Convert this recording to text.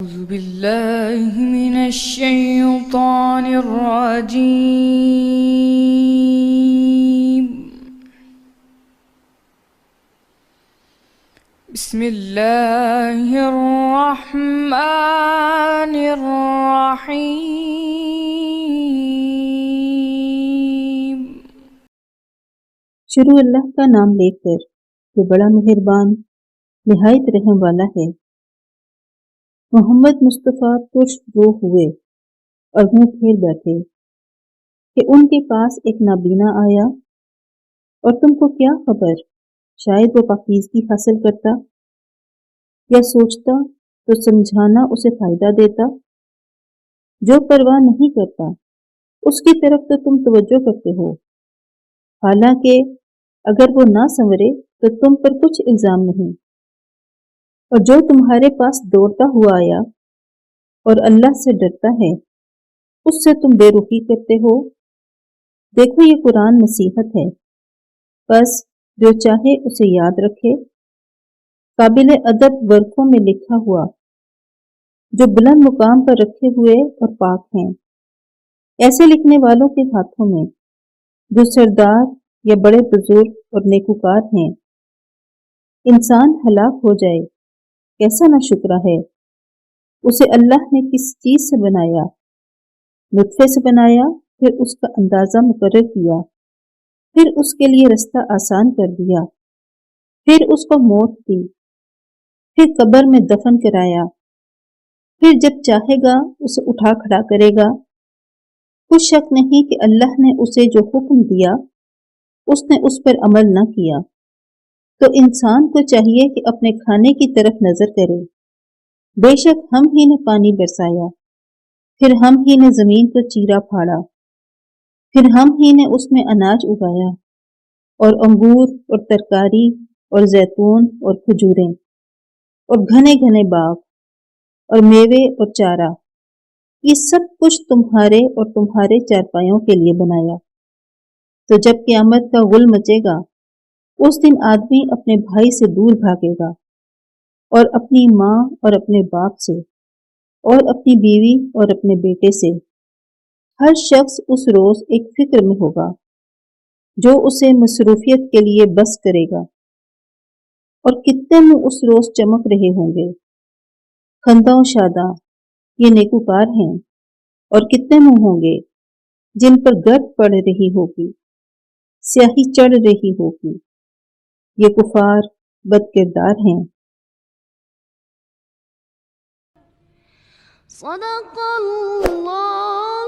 أعوذ بالله من الشيطان الرجيم. بسم الله الرحمن الرحيم. شروع اللہ کا نام لے کر جو بڑا مہربان نہایت رحم والا ہے۔ محمد مصطفیٰ ترش رو ہوئے اور منہ پھیر بیٹھے کہ ان کے پاس ایک نابینا آیا اور تم کو کیا خبر، شاید وہ پاکیزگی حاصل کرتا یا سوچتا تو سمجھانا اسے فائدہ دیتا۔ جو پرواہ نہیں کرتا اس کی طرف تو تم توجہ کرتے ہو، حالانکہ اگر وہ نہ سنورے تو تم پر کچھ الزام نہیں۔ اور جو تمہارے پاس دوڑتا ہوا آیا اور اللہ سے ڈرتا ہے اس سے تم بے رخی کرتے ہو۔ دیکھو یہ قرآن نصیحت ہے، بس جو چاہے اسے یاد رکھے۔ قابل ادب ورقوں میں لکھا ہوا جو بلند مقام پر رکھے ہوئے اور پاک ہیں، ایسے لکھنے والوں کے ہاتھوں میں جو سردار یا بڑے بزرگ اور نیکوکار ہیں۔ انسان ہلاک ہو جائے کیسا نہ شکرا ہے، اسے اللہ نے کس چیز سے بنایا؟ نطفے سے بنایا، پھر اس کا اندازہ مقرر کیا، پھر اس کے لیے رستہ آسان کر دیا، پھر اس کو موت دی، پھر قبر میں دفن کرایا، پھر جب چاہے گا اسے اٹھا کھڑا کرے گا۔ کچھ شک نہیں کہ اللہ نے اسے جو حکم دیا اس نے اس پر عمل نہ کیا، تو انسان کو چاہیے کہ اپنے کھانے کی طرف نظر کرے۔ بے شک ہم ہی نے پانی برسایا، پھر ہم ہی نے زمین کو چیرا پھاڑا، پھر ہم ہی نے اس میں اناج اگایا اور انگور اور ترکاری اور زیتون اور کھجوریں اور گھنے گھنے باغ اور میوے اور چارہ، یہ سب کچھ تمہارے اور تمہارے چارپائیوں کے لیے بنایا۔ تو جب قیامت کا غل مچے گا اس دن آدمی اپنے بھائی سے دور بھاگے گا، اور اپنی ماں اور اپنے باپ سے، اور اپنی بیوی اور اپنے بیٹے سے۔ ہر شخص اس روز ایک فکر میں ہوگا جو اسے مصروفیت کے لیے بس کرے گا۔ اور کتنے منہ اس روز چمک رہے ہوں گے، خندہ و شاداں، یہ نیکوکار ہیں، اور کتنے منہ ہوں گے جن پر گرد پڑ رہی ہوگی، سیاہی چڑھ رہی ہوگی، یہ کفار بد کردار ہیں۔ صدق اللہ